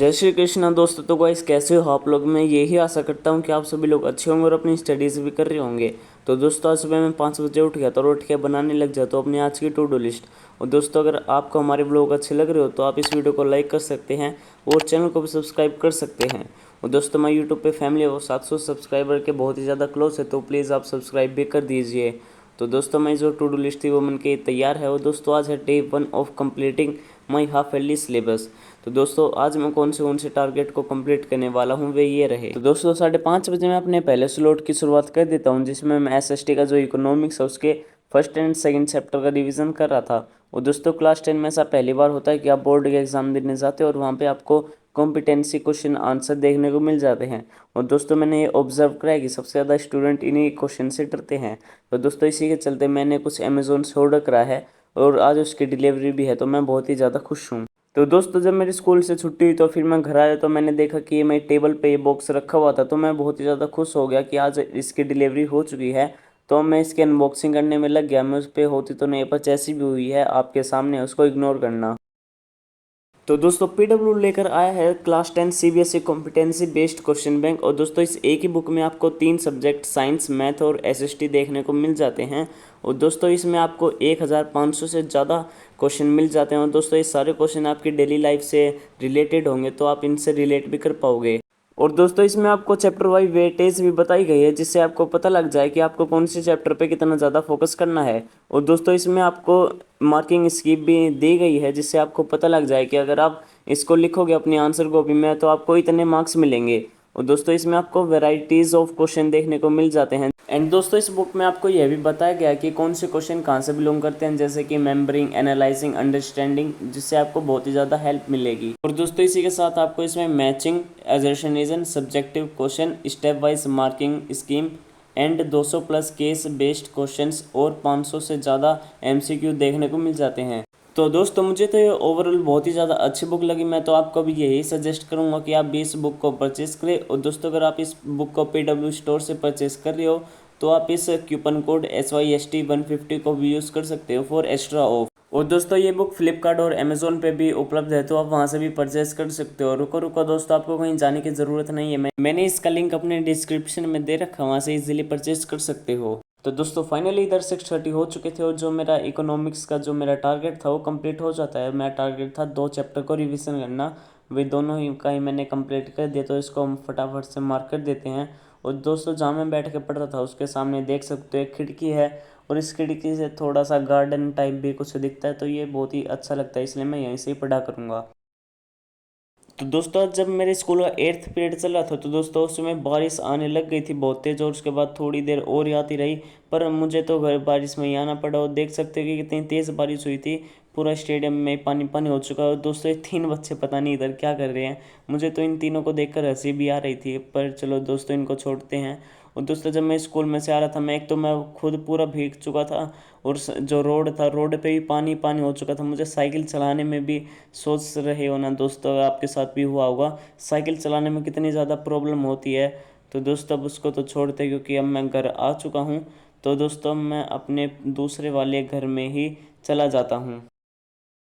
जय श्री कृष्णा दोस्तों। तो गाइस कैसे हो आप लोग। मैं यही आशा करता हूँ कि आप सभी लोग अच्छे होंगे और अपनी स्टडीज़ भी कर रहे होंगे। तो दोस्तों आज सुबह मैं 5 बजे उठ गया तो उठ के बनाने लग जाता हूँ अपनी आज की टू डू लिस्ट। और दोस्तों अगर आपको हमारे ब्लॉग अच्छे लग रहे हो तो आप इस वीडियो को लाइक कर सकते हैं और चैनल को भी सब्सक्राइब कर सकते हैं। और दोस्तों मैं यूट्यूब पे फैमिली और 700 सब्सक्राइबर के बहुत ही ज़्यादा क्लोज है, तो प्लीज़ आप सब्सक्राइब भी कर दीजिए। तो दोस्तों मैं जो टू डू लिस्ट थी वो मन के तैयार है। और दोस्तों आज है day 1 of completing my half yearly syllabus. तो दोस्तों आज मैं कौन से टारगेट को कंप्लीट करने वाला हूँ वे ये रहे। तो दोस्तों 5:30 बजे मैं अपने पहले स्लॉट की शुरुआत कर देता हूँ, जिसमें मैं एसएसटी का जो इकोनॉमिक्स है उसके फर्स्ट एंड सेकंड चैप्टर का रिवीजन कर रहा था। और दोस्तों क्लास 10 में ऐसा पहली बार होता है कि आप बोर्ड के एग्जाम देने जाते हो और वहाँ पे आपको कॉम्पिटेंसी क्वेश्चन आंसर देखने को मिल जाते हैं। और दोस्तों मैंने ये ऑब्जर्व करा है कि सबसे ज़्यादा स्टूडेंट इन्हीं क्वेश्चन से डरते हैं। तो दोस्तों इसी के चलते मैंने कुछ अमेजोन से ऑर्डर करा है और आज उसकी डिलीवरी भी है, तो मैं बहुत ही ज़्यादा खुश हूँ। तो दोस्तों जब मेरी स्कूल से छुट्टी हुई तो फिर मैं घर आया तो मैंने देखा कि मैं टेबल पे ये बॉक्स रखा हुआ था, तो मैं बहुत ही ज़्यादा खुश हो गया कि आज इसकी डिलीवरी हो चुकी है। तो मैं इसकी अनबॉक्सिंग करने में लग गया। मैं उस पर होती तो नहीं, पर जैसी भी हुई है आपके सामने उसको इग्नोर करना। तो दोस्तों पीडब्ल्यू लेकर आया है class 10 CBSE competency based question bank. और दोस्तों इस एक ही बुक में आपको 3 सब्जेक्ट साइंस, मैथ और एसएसटी देखने को मिल जाते हैं। और दोस्तों इसमें आपको 1500 से ज़्यादा क्वेश्चन मिल जाते हैं। और दोस्तों ये सारे क्वेश्चन आपकी डेली लाइफ से रिलेटेड होंगे, तो आप इनसे रिलेट भी कर पाओगे। और दोस्तों इसमें आपको चैप्टर वाइज वेटेज भी बताई गई है, जिससे आपको पता लग जाए कि आपको कौन से चैप्टर पे कितना ज़्यादा फोकस करना है। और दोस्तों इसमें आपको मार्किंग स्कीम भी दी गई है, जिससे आपको पता लग जाए कि अगर आप इसको लिखोगे अपनी आंसर कॉपी में तो आपको इतने मार्क्स मिलेंगे। और दोस्तों इसमें आपको वेराइटीज़ ऑफ क्वेश्चन देखने को मिल जाते हैं। एंड दोस्तों इस बुक में आपको यह भी बताया गया है कि कौन से क्वेश्चन कहाँ से बिलोंग करते हैं, जैसे कि मेम्बरिंग, एनालाइजिंग, अंडरस्टैंडिंग, जिससे आपको बहुत ही ज़्यादा हेल्प मिलेगी। और दोस्तों इसी के साथ आपको इसमें matching, assertionism, subjective question, step wise marking scheme and 200 plus case based questions और 500 से ज़्यादा एमसीक्यू देखने को मिल जाते हैं। तो दोस्तों मुझे तो ये ओवरऑल बहुत ही ज़्यादा अच्छी बुक लगी। मैं तो आपको भी यही सजेस्ट करूँगा कि आप भी इस बुक को परचेस करें। और दोस्तों अगर आप इस बुक को पीडब्ल्यू स्टोर से परचेस कर रहे हो तो आप इस कूपन कोड SYST150 को भी यूज़ कर सकते हो फॉर एक्स्ट्रा ऑफ। और दोस्तों ये बुक फ्लिपकार्ट और अमेजोन पे भी उपलब्ध है, तो आप वहाँ से भी परचेस कर सकते हो। रुको रुको दोस्तों, आपको कहीं जाने की ज़रूरत नहीं है। मैंने इसका लिंक अपने डिस्क्रिप्शन में दे रखा है, वहाँ से इजीली परचेस कर सकते हो। तो दोस्तों फाइनली इधर 6:30 हो चुके थे और जो मेरा इकोनॉमिक्स का जो मेरा टारगेट था वो कंप्लीट हो जाता है। मेरा टारगेट था 2 चैप्टर को रिवीजन करना, वे दोनों ही का ही मैंने कंप्लीट कर दिया, तो इसको हम फटाफट से मार्क कर देते हैं। और दोस्तों जहाँ मैं बैठ के पढ़ रहा था उसके सामने देख सकते हो एक खिड़की है, और इस खिड़की से थोड़ा सा गार्डन टाइप भी कुछ दिखता है, तो ये बहुत ही अच्छा लगता है, इसलिए मैं यहीं से ही पढ़ा करूँगा। तो दोस्तों जब मेरे स्कूल का 8th पीरियड चल रहा था तो दोस्तों उसमें बारिश आने लग गई थी बहुत तेज़, और उसके बाद थोड़ी देर और ही आती रही, पर मुझे तो घर बारिश में ही आना पड़ा। और देख सकते हो कि कितनी तेज़ बारिश हुई थी, पूरा स्टेडियम में पानी पानी हो चुका है। और दोस्तों ये 3 बच्चे पता नहीं इधर क्या कर रहे हैं। मुझे तो इन तीनों को देखकर हंसी भी आ रही थी, पर चलो दोस्तों इनको छोड़ते हैं। और दोस्तों जब मैं स्कूल में से आ रहा था, मैं खुद पूरा भीग चुका था, और जो रोड था रोड पे भी पानी पानी हो चुका था। मुझे साइकिल चलाने में भी, सोच रहे हो ना दोस्तों आपके साथ भी हुआ होगा, साइकिल चलाने में कितनी ज़्यादा प्रॉब्लम होती है। तो दोस्तों अब उसको तो छोड़ते, क्योंकि अब मैं घर आ चुका हूँ। तो दोस्तों मैं अपने दूसरे वाले घर में ही चला जाता हूँ।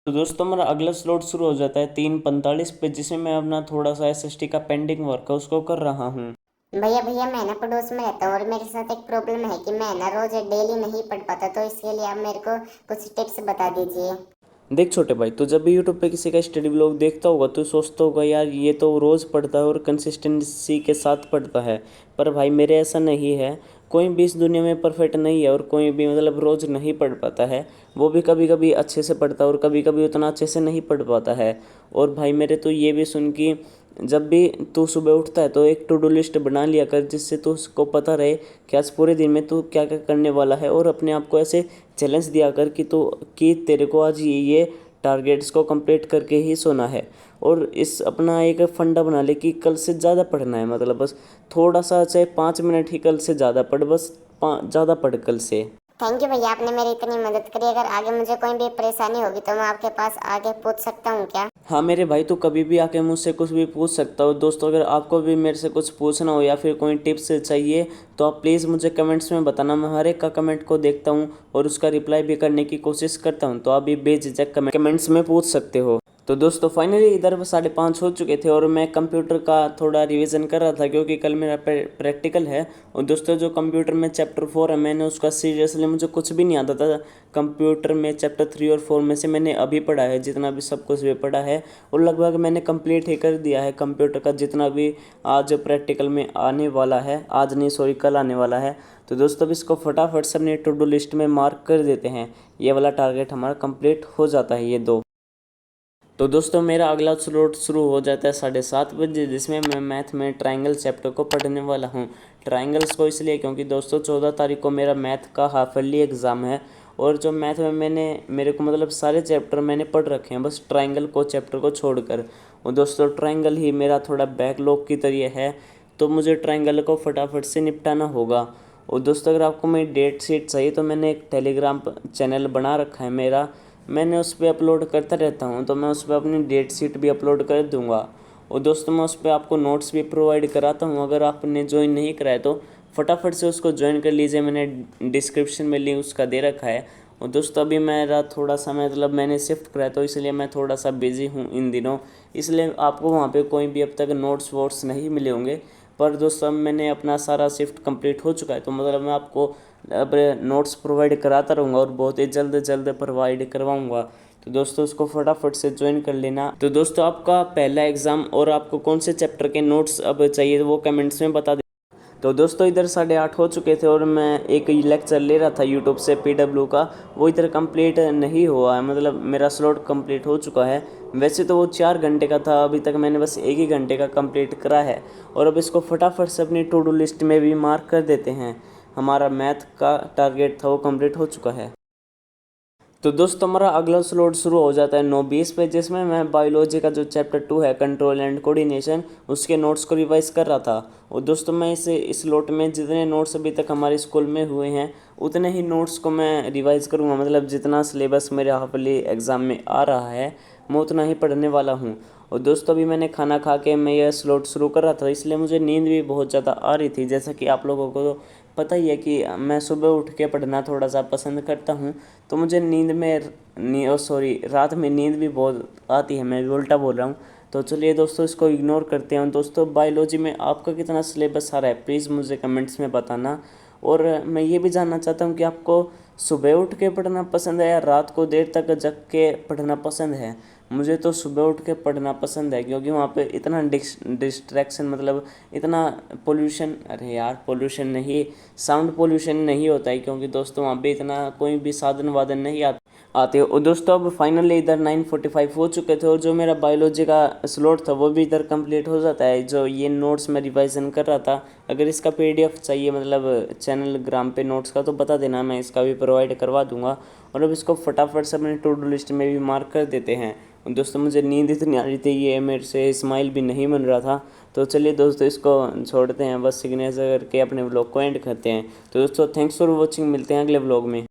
तो दोस्तों मेरा अगला स्लॉट शुरू हो जाता है 3:45 पे, जिसमें मैं अपना थोड़ा सा एसएसटी का पेंडिंग वर्क है उसको कर रहा हूँ। भैया भैया मैं ना पड़ोस में रहता हूँ और मेरे साथ एक प्रॉब्लम है कि मैं ना रोज डेली नहीं पढ़ पाता, तो इसके लिए आप मेरे को कुछ टिप्स बता दीजिए। देख छोटे भाई, तो जब भी यूट्यूब पे किसी का स्टडी ब्लॉग देखता होगा तो सोचता होगा यार ये तो रोज़ पढ़ता है और कंसिस्टेंसी के साथ पढ़ता है। पर भाई मेरे ऐसा नहीं है। कोई भी इस दुनिया में परफेक्ट नहीं है, और कोई भी मतलब रोज़ नहीं पढ़ पाता है। वो भी कभी कभी अच्छे से पढ़ता है और कभी कभी उतना अच्छे से नहीं पढ़ पाता है। और भाई मेरे तो ये भी सुन कि जब भी तू सुबह उठता है तो एक टू डू लिस्ट बना लिया कर, जिससे तू उसको पता रहे कि आज पूरे दिन में तू क्या क्या करने वाला है। और अपने आप को ऐसे चैलेंज दिया कर कि तेरे को आज ये टारगेट्स को कंप्लीट करके ही सोना है। और इस अपना एक फंडा बना ले कि कल से ज़्यादा पढ़ना है, मतलब बस थोड़ा सा, चाहे 5 मिनट ही कल से ज़्यादा पढ़, बस ज़्यादा पढ़ कल से। थैंक यू भैया, आपने मेरी इतनी मदद करी। अगर आगे मुझे कोई भी परेशानी होगी तो मैं आपके पास आगे पूछ सकता हूँ क्या? हाँ मेरे भाई, तो कभी भी आके मुझसे कुछ भी पूछ सकता हो। दोस्तों अगर आपको भी मेरे से कुछ पूछना हो या फिर कोई टिप्स चाहिए तो आप प्लीज़ मुझे कमेंट्स में बताना। मैं हर एक का कमेंट को देखता हूँ और उसका रिप्लाई भी करने की कोशिश करता हूँ, तो आप भी बेझिझक कमेंट्स में पूछ सकते हो। तो दोस्तों फाइनली इधर 5:30 हो चुके थे और मैं कंप्यूटर का थोड़ा रिवीजन कर रहा था क्योंकि कल मेरा प्रैक्टिकल है। और दोस्तों जो कंप्यूटर में चैप्टर 4 है मैंने उसका सीरियसली मुझे कुछ भी नहीं आता था। कंप्यूटर में चैप्टर 3 और 4 में से मैंने अभी पढ़ा है, जितना भी सब कुछ भी पढ़ा है और लगभग मैंने कंप्लीट ही कर दिया है कंप्यूटर का जितना भी आज प्रैक्टिकल में आने वाला है, आज नहीं सॉरी कल आने वाला है। तो दोस्तों अब इसको फटाफट से अपनी टू डू लिस्ट में मार्क कर देते हैं। ये वाला टारगेट हमारा कंप्लीट हो जाता है ये 2। तो दोस्तों मेरा अगला स्लॉट शुरू हो जाता है 7:30 बजे, जिसमें मैं मैथ में ट्रायंगल चैप्टर को पढ़ने वाला हूँ। ट्रायंगल्स को इसलिए क्योंकि दोस्तों 14 तारीख को मेरा मैथ का हाफ ईयरली एग्ज़ाम है और जो मैथ में मेरे को मतलब सारे चैप्टर मैंने पढ़ रखे हैं बस ट्रायंगल को चैप्टर को छोड़कर। और दोस्तों ट्रायंगल ही मेरा थोड़ा बैकलॉग की तरह है, तो मुझे ट्रायंगल को फटाफट से निपटाना होगा। और दोस्तों अगर आपको मेरी डेट शीट चाहिए तो मैंने एक टेलीग्राम चैनल बना रखा है मेरा, मैंने उस पर अपलोड करता रहता हूँ, तो मैं उस पर अपनी डेट शीट भी अपलोड कर दूँगा। और दोस्तों मैं उस पर आपको नोट्स भी प्रोवाइड कराता हूँ, अगर आपने ज्वाइन नहीं कराया तो फटाफट से उसको ज्वाइन कर लीजिए, मैंने डिस्क्रिप्शन में लिंक उसका दे रखा है। और दोस्तों अभी मेरा थोड़ा सा मतलब मैंने शिफ्ट कराया तो इसलिए मैं थोड़ा सा बिजी हूँ इन दिनों, इसलिए आपको वहाँ पे कोई भी अब तक नोट्स वोट्स नहीं मिले होंगे। पर दोस्तों अब मैंने अपना सारा शिफ्ट कंप्लीट हो चुका है, तो मतलब मैं आपको अब नोट्स प्रोवाइड कराता रहूँगा और बहुत ही जल्द प्रोवाइड करवाऊँगा। तो दोस्तों उसको फटाफट से ज्वाइन कर लेना। तो दोस्तों आपका पहला एग्ज़ाम और आपको कौन से चैप्टर के नोट्स अब चाहिए वो कमेंट्स में बता दें। तो दोस्तों इधर 8:30 हो चुके थे और मैं एक लेक्चर ले रहा था यूट्यूब से PW का, वो इधर कंप्लीट नहीं हुआ है, मतलब मेरा स्लॉट कंप्लीट हो चुका है। वैसे तो वो 4 घंटे का था, अभी तक मैंने बस 1 ही घंटे का कंप्लीट करा है। और अब इसको फटाफट से अपनी टू डू लिस्ट में भी मार्क कर देते हैं। हमारा मैथ का टारगेट था वो कंप्लीट हो चुका है। तो दोस्तों हमारा अगला स्लॉट शुरू हो जाता है 9:20 पे, जिसमें मैं बायोलॉजी का जो चैप्टर 2 है कंट्रोल एंड कोऑर्डिनेशन उसके नोट्स को रिवाइज कर रहा था। और दोस्तों मैं इस स्लॉट में जितने नोट्स अभी तक हमारे स्कूल में हुए हैं उतने ही नोट्स को मैं रिवाइज करूँगा, मतलब जितना सिलेबस मेरे हाफली एग्ज़ाम में आ रहा है मैं उतना ही पढ़ने वाला हूँ। और दोस्तों अभी मैंने खाना खा के मैं यह स्लॉट शुरू कर रहा था, इसलिए मुझे नींद भी बहुत ज़्यादा आ रही थी। जैसा कि आप लोगों को पता ही है कि मैं सुबह उठ के पढ़ना थोड़ा सा पसंद करता हूँ, तो मुझे रात में नींद भी बहुत आती है, मैं भी उल्टा बोल रहा हूँ। तो चलिए दोस्तों इसको इग्नोर करते हैं। दोस्तों बायोलॉजी में आपका कितना सिलेबस आ रहा है प्लीज़ मुझे कमेंट्स में बताना। और मैं ये भी जानना चाहता हूँ कि आपको सुबह उठ के पढ़ना पसंद है या रात को देर तक जग के पढ़ना पसंद है। मुझे तो सुबह उठ के पढ़ना पसंद है क्योंकि वहाँ पे इतना डिस्ट्रैक्शन मतलब इतना पोल्यूशन, अरे यार पोल्यूशन नहीं, साउंड पोल्यूशन नहीं होता है, क्योंकि दोस्तों वहाँ पे इतना कोई भी साधन वादन नहीं आते हो। और दोस्तों अब फाइनली इधर 9:45 हो चुके थे और जो मेरा बायोलॉजी का स्लॉट था वो भी इधर कंप्लीट हो जाता है। जो ये नोट्स मैं रिवाइजन कर रहा था, अगर इसका PDF चाहिए मतलब चैनल ग्राम पे नोट्स का तो बता देना, मैं इसका भी प्रोवाइड करवा दूंगा। और अब इसको फटाफट से अपने टू डू लिस्ट में भी मार्क कर देते हैं। और दोस्तों मुझे नींद इतनी आ रही थी, ये मेरे से स्माइल भी नहीं बन रहा था। तो चलिए दोस्तों इसको छोड़ते हैं, बस सिग्नेचर करके अपने व्लॉग को एंड करते हैं। तो दोस्तों थैंक्स फॉर वॉचिंग, मिलते हैं अगले व्लॉग में।